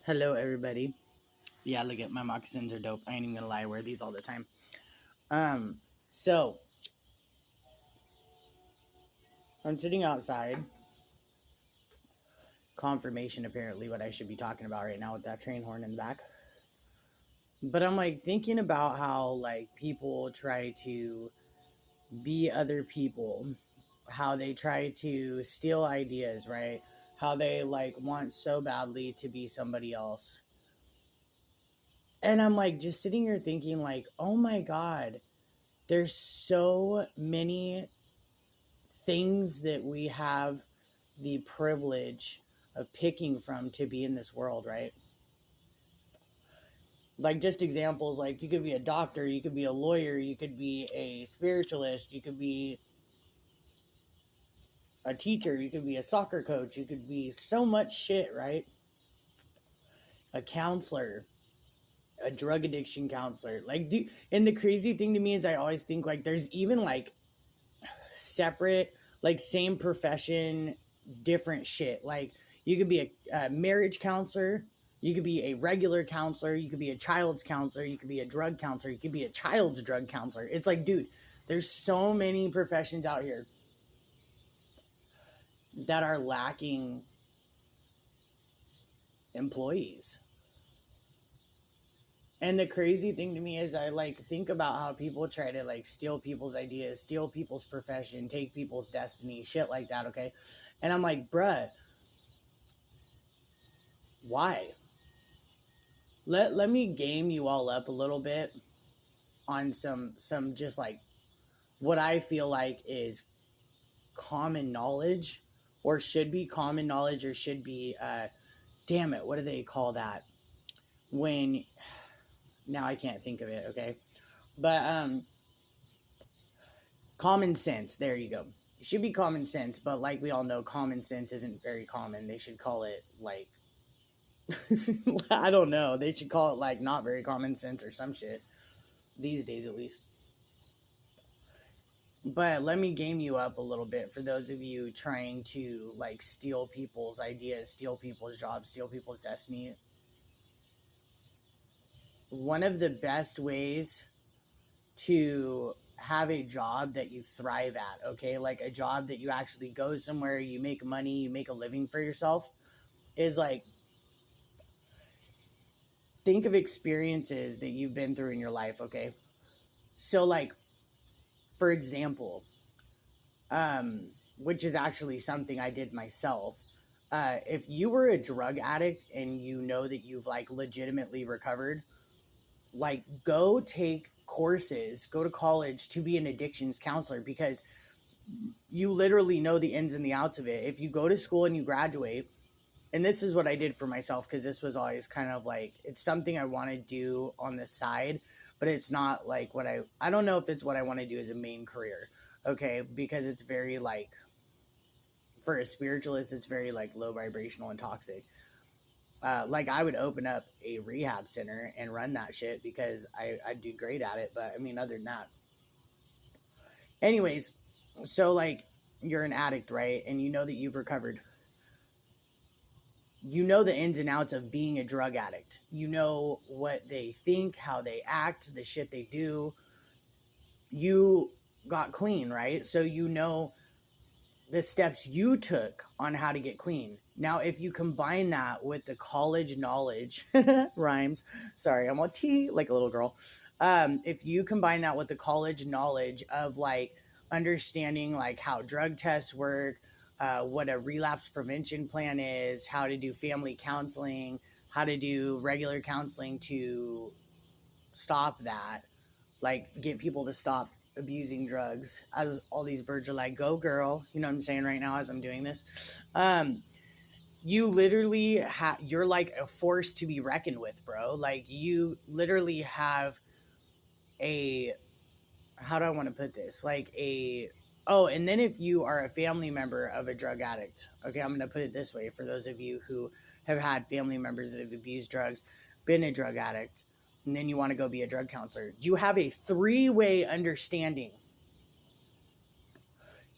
Hello, everybody. Yeah, look at my moccasins are dope. I ain't even gonna lie, I wear these all the time. So I'm sitting outside. Confirmation, apparently, what I should be talking about right now with that train horn in the back. But I'm like thinking about how like people try to be other people, how they try to steal ideas, right? How they like want so badly to be somebody else. And I'm like just sitting here thinking, like, oh my God, there's so many things that we have the privilege of picking from to be in this world, right? Like just examples, like you could be a doctor, you could be a lawyer, you could be a spiritualist, you could be a teacher, you could be a soccer coach, you could be so much shit, right? A counselor, a drug addiction counselor. And the crazy thing to me is I always think like there's even like separate, like same profession, different shit. Like you could be a marriage counselor, you could be a regular counselor, you could be a child's counselor, you could be a drug counselor, you could be a child's drug counselor. It's like, dude, there's so many professions out here that are lacking employees. And the crazy thing to me is I like think about how people try to like steal people's ideas, steal people's profession, take people's destiny, shit like that, okay? And I'm like, bruh, why? Let me game you all up a little bit on some just like what I feel like is common knowledge, or should be common knowledge, or should be damn it, what do they call that? When now I can't think of it, okay? But common sense, there you go. It should be common sense, but like we all know, common sense isn't very common. They should call it like I don't know. They should call it like not very common sense or some shit. These days at least. But let me game you up a little bit for those of you trying to like steal people's ideas, steal people's jobs, steal people's destiny. One of the best ways to have a job that you thrive at, okay? Like a job that you actually go somewhere, you make money, you make a living for yourself, is like think of experiences that you've been through in your life, okay? So like for example, which is actually something I did myself. If you were a drug addict and you know that you've like legitimately recovered, like go take courses, go to college to be an addictions counselor, because you literally know the ins and the outs of it. If you go to school and you graduate, and this is what I did for myself, because this was always kind of like, it's something I want to do on the side, but it's not like what I don't know if it's what I want to do as a main career, okay? Because it's very like, for a spiritualist, it's very like low vibrational and toxic. Like I would open up a rehab center and run that shit because I do great at it. But I mean, other than that, anyways, so like you're an addict, right? And you know that you've recovered. You know the ins and outs of being a drug addict. You know what they think, how they act, the shit they do. You got clean, right? So you know the steps you took on how to get clean. Now, if you combine that with the college knowledge, rhymes, sorry, I'm on T like a little girl. If you combine that with the college knowledge of like understanding like how drug tests work, what a relapse prevention plan is, how to do family counseling, how to do regular counseling to stop that, like get people to stop abusing drugs, as all these birds are like, go girl, you know what I'm saying right now as I'm doing this. um you literally you're like a force to be reckoned with, bro. Like you literally have a, how do I want to put this, like a, oh, and then if you are a family member of a drug addict, okay, I'm going to put it this way for those of you who have had family members that have abused drugs, been a drug addict, and then you want to go be a drug counselor, you have a three-way understanding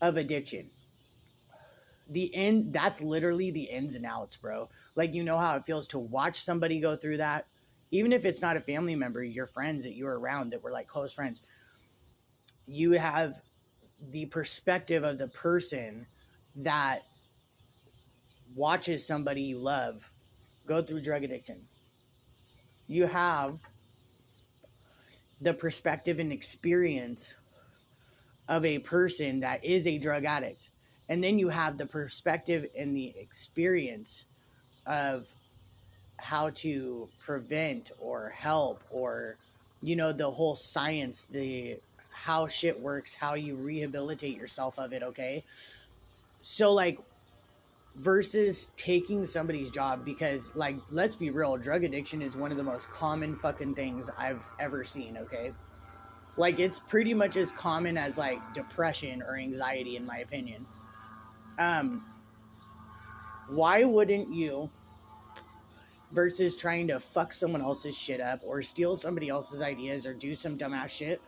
of addiction. that's literally the ins and outs, bro. Like, you know how it feels to watch somebody go through that, even if it's not a family member, your friends that you were around that were like close friends. You have the perspective of the person that watches somebody you love go through drug addiction. You have the perspective and experience of a person that is a drug addict. And then you have the perspective and the experience of how to prevent or help, or, you know, the whole science, the how shit works, how you rehabilitate yourself of it, okay? So, like, versus taking somebody's job, because, like, let's be real, drug addiction is one of the most common fucking things I've ever seen, okay? Like, it's pretty much as common as, like, depression or anxiety, in my opinion. Why wouldn't you, versus trying to fuck someone else's shit up or steal somebody else's ideas or do some dumbass shit,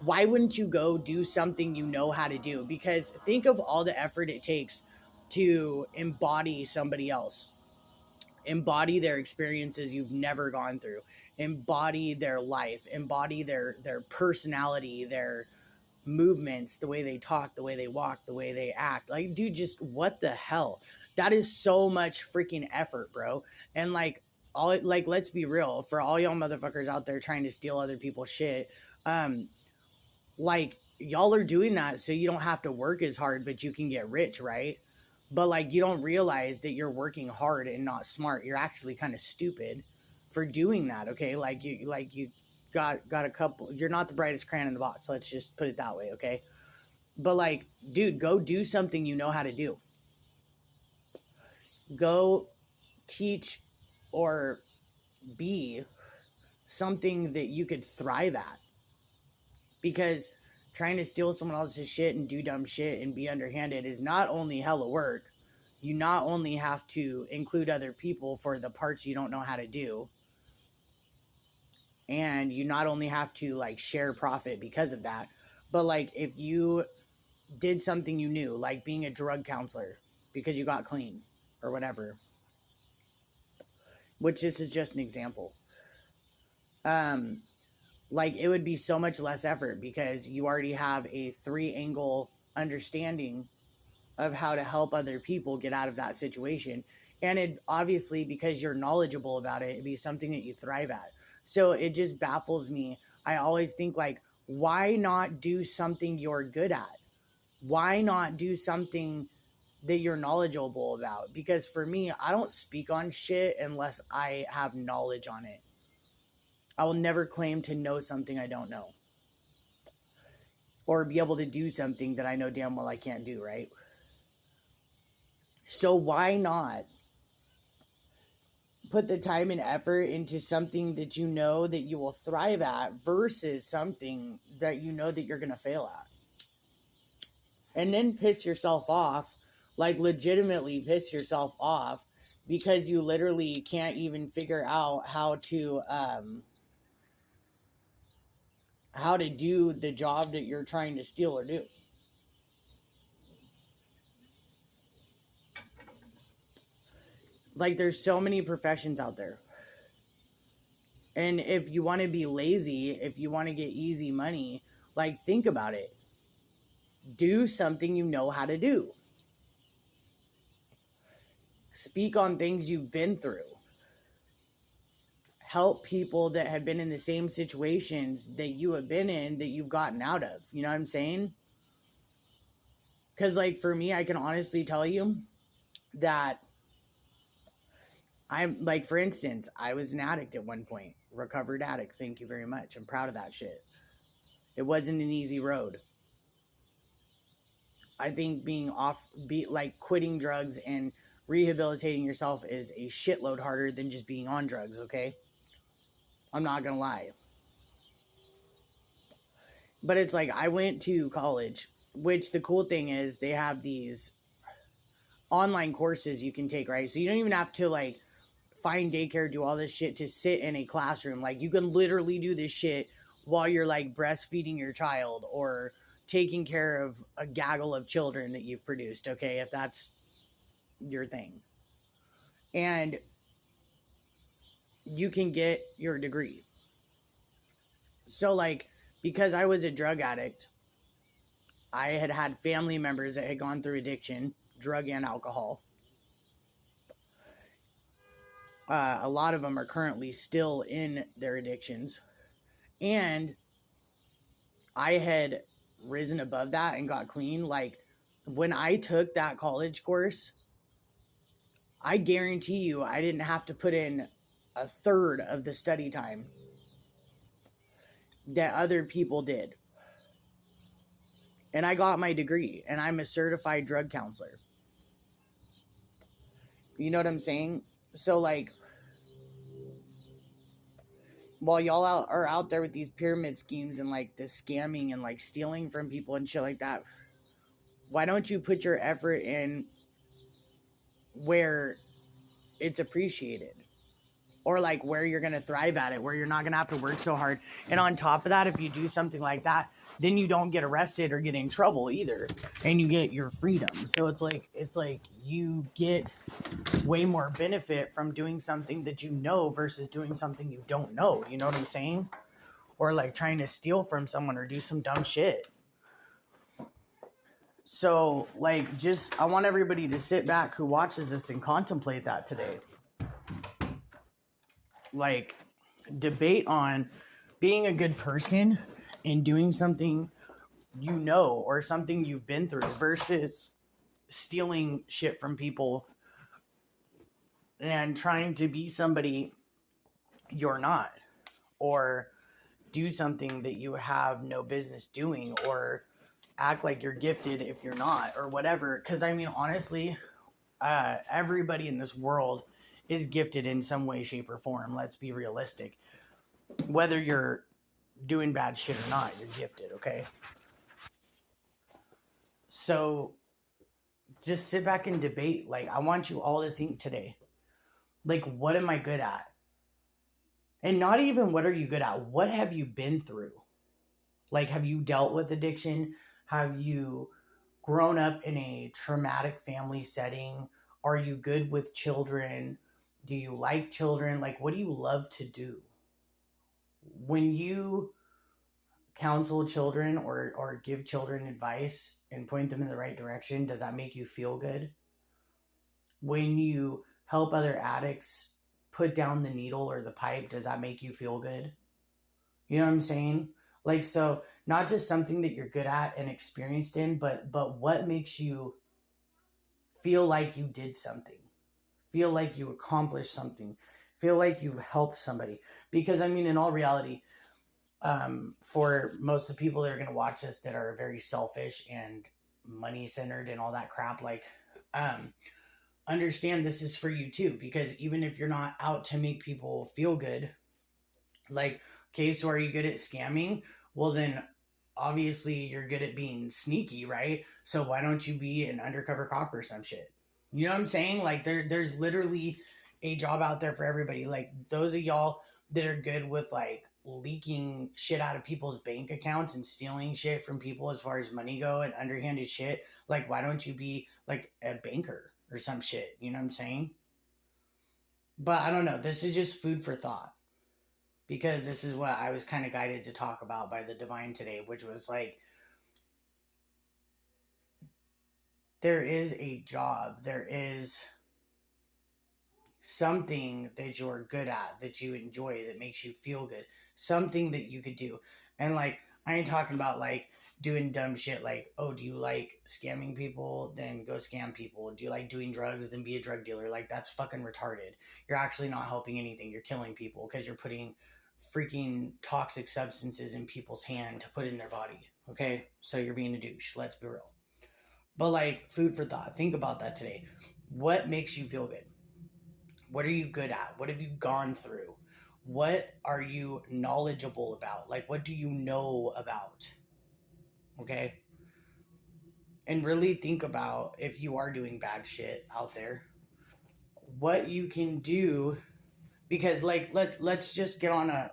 why wouldn't you go do something you know how to do? Because think of all the effort it takes to embody somebody else, embody their experiences you've never gone through, embody their life, embody their personality, their movements, the way they talk, the way they walk, the way they act. Like, dude, just what the hell? That is so much freaking effort, bro. And like, all, like, let's be real, for all y'all motherfuckers out there trying to steal other people's shit, like, y'all are doing that so you don't have to work as hard, but you can get rich, right? But like, you don't realize that you're working hard and not smart. You're actually kind of stupid for doing that, okay? Like, you got a couple, you're not the brightest crayon in the box, let's just put it that way, okay? But like, dude, go do something you know how to do. Go teach or be something that you could thrive at. Because trying to steal someone else's shit and do dumb shit and be underhanded is not only hella work, you not only have to include other people for the parts you don't know how to do, and you not only have to like share profit because of that, but like, if you did something you knew, like being a drug counselor because you got clean or whatever, which this is just an example, like, it would be so much less effort because you already have a 3-angle understanding of how to help other people get out of that situation. And it obviously, because you're knowledgeable about it, it'd be something that you thrive at. So it just baffles me. I always think, like, why not do something you're good at? Why not do something that you're knowledgeable about? Because for me, I don't speak on shit unless I have knowledge on it. I will never claim to know something I don't know, or be able to do something that I know damn well I can't do, right? So why not put the time and effort into something that you know that you will thrive at versus something that you know that you're going to fail at? And then piss yourself off, like legitimately piss yourself off, because you literally can't even figure out how to do the job that you're trying to steal or do. Like, there's so many professions out there. And if you want to be lazy, if you want to get easy money, like, think about it. Do something you know how to do. Speak on things you've been through. Help people that have been in the same situations that you have been in, that you've gotten out of. You know what I'm saying? Because, like, for me, I can honestly tell you that I'm, like, for instance, I was an addict at one point. Recovered addict. Thank you very much. I'm proud of that shit. It wasn't an easy road. I think like quitting drugs and rehabilitating yourself is a shitload harder than just being on drugs, okay? I'm not gonna lie. But it's like, I went to college, which the cool thing is they have these online courses you can take, right? So you don't even have to like find daycare, do all this shit to sit in a classroom. Like, you can literally do this shit while you're like breastfeeding your child or taking care of a gaggle of children that you've produced, okay? If that's your thing. And you can get your degree. So, like, because I was a drug addict, I had family members that had gone through addiction, drug and alcohol. A lot of them are currently still in their addictions. And I had risen above that and got clean. Like, when I took that college course, I guarantee you I didn't have to put in a third of the study time that other people did. And I got my degree, and I'm a certified drug counselor. You know what I'm saying? So, like, while y'all are out there with these pyramid schemes and, like, this scamming and, like, stealing from people and shit like that, why don't you put your effort in where it's appreciated? Or, like, where you're going to thrive at it, where you're not going to have to work so hard. And on top of that, if you do something like that, then you don't get arrested or get in trouble either. And you get your freedom. So it's like you get way more benefit from doing something that you know versus doing something you don't know. You know what I'm saying? Or, like, trying to steal from someone or do some dumb shit. So, like, I want everybody to sit back who watches this and contemplate that today. Like, debate on being a good person and doing something you know or something you've been through versus stealing shit from people and trying to be somebody you're not, or do something that you have no business doing, or act like you're gifted if you're not, or whatever. Because, I mean, honestly, everybody in this world is gifted in some way, shape, or form. Let's be realistic. Whether you're doing bad shit or not, you're gifted, okay? So just sit back and debate. Like, I want you all to think today, like, what am I good at? And not even what are you good at? What have you been through? Like, have you dealt with addiction? Have you grown up in a traumatic family setting? Are you good with children? Do you like children? Like, what do you love to do? When you counsel children or give children advice and point them in the right direction, does that make you feel good? When you help other addicts put down the needle or the pipe, does that make you feel good? You know what I'm saying? Like, so not just something that you're good at and experienced in, but what makes you feel like you did something, feel like you accomplished something, feel like you've helped somebody. Because, I mean, in all reality, for most of the people that are going to watch this that are very selfish and money centered and all that crap, like, understand this is for you too. Because even if you're not out to make people feel good, like, okay, so are you good at scamming? Well, then obviously you're good at being sneaky, right? So why don't you be an undercover cop or some shit? You know what I'm saying? Like, there's literally a job out there for everybody. Like, those of y'all that are good with, like, leaking shit out of people's bank accounts and stealing shit from people as far as money go and underhanded shit, like, why don't you be, like, a banker or some shit? You know what I'm saying? But I don't know. This is just food for thought. Because this is what I was kind of guided to talk about by the divine today, which was like, there is a job, there is something that you're good at, that you enjoy, that makes you feel good, something that you could do. And, like, I ain't talking about, like, doing dumb shit like, oh, do you like scamming people? Then go scam people. Do you like doing drugs? Then be a drug dealer. Like, that's fucking retarded. You're actually not helping anything. You're killing people because you're putting freaking toxic substances in people's hand to put in their body. Okay? So you're being a douche. Let's be real. But, like, food for thought. Think about that today. What makes you feel good? What are you good at? What have you gone through? What are you knowledgeable about? Like, what do you know about? Okay? And really think about, if you are doing bad shit out there, what you can do. Because, like, let's just get on a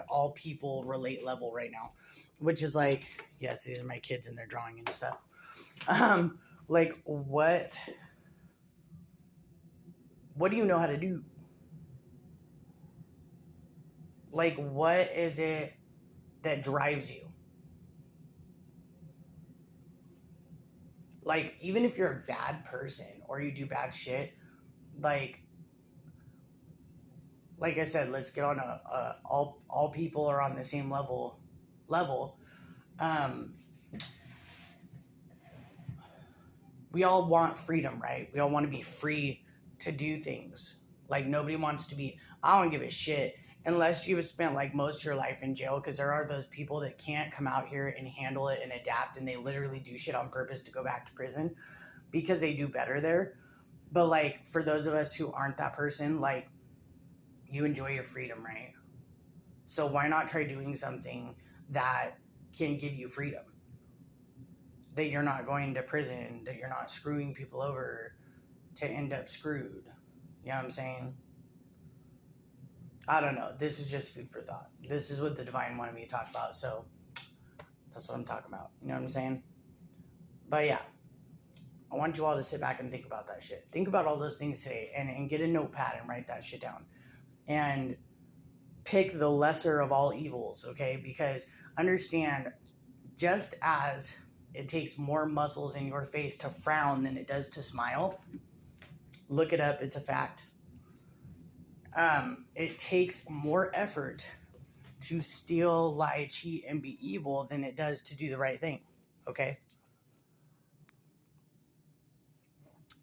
all people relate level right now, which is like, yes, these are my kids and they're drawing and stuff. Like, what what do you know how to do? Like, what is it that drives you? Like, even if you're a bad person or you do bad shit, like I said, let's get on all people are on the same level. Um, we all want freedom, right? We all want to be free to do things. Like, nobody wants to be, I don't give a shit unless you have spent like most of your life in jail, because there are those people that can't come out here and handle it and adapt, and they literally do shit on purpose to go back to prison because they do better there. But like, for those of us who aren't that person, like, you enjoy your freedom, right? So why not try doing something that can give you freedom? That you're not going to prison, that you're not screwing people over to end up screwed. You know what I'm saying? I don't know. This is just food for thought. This is what the divine wanted me to talk about, so that's what I'm talking about. You know what I'm saying? But yeah, I want you all to sit back and think about that shit. Think about all those things today, and get a notepad and write that shit down. And pick the lesser of all evils, okay? Because understand, just as it takes more muscles in your face to frown than it does to smile, look it up, it's a fact. It takes more effort to steal, lie, cheat, and be evil than it does to do the right thing, okay?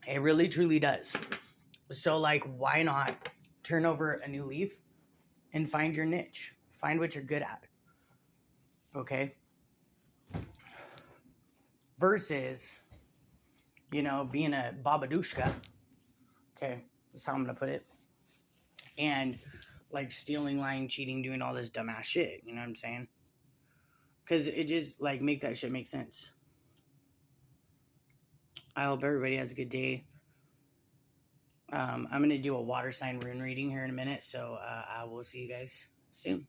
It really, truly does. So, like, why not turn over a new leaf and find your niche? Find what you're good at, okay? Versus, being a babadushka, okay? That's how I'm going to put it. And, like, stealing, lying, cheating, doing all this dumbass shit, you know what I'm saying? Because it just, like, make that shit make sense. I hope everybody has a good day. I'm going to do a water sign rune reading here in a minute, so I will see you guys soon.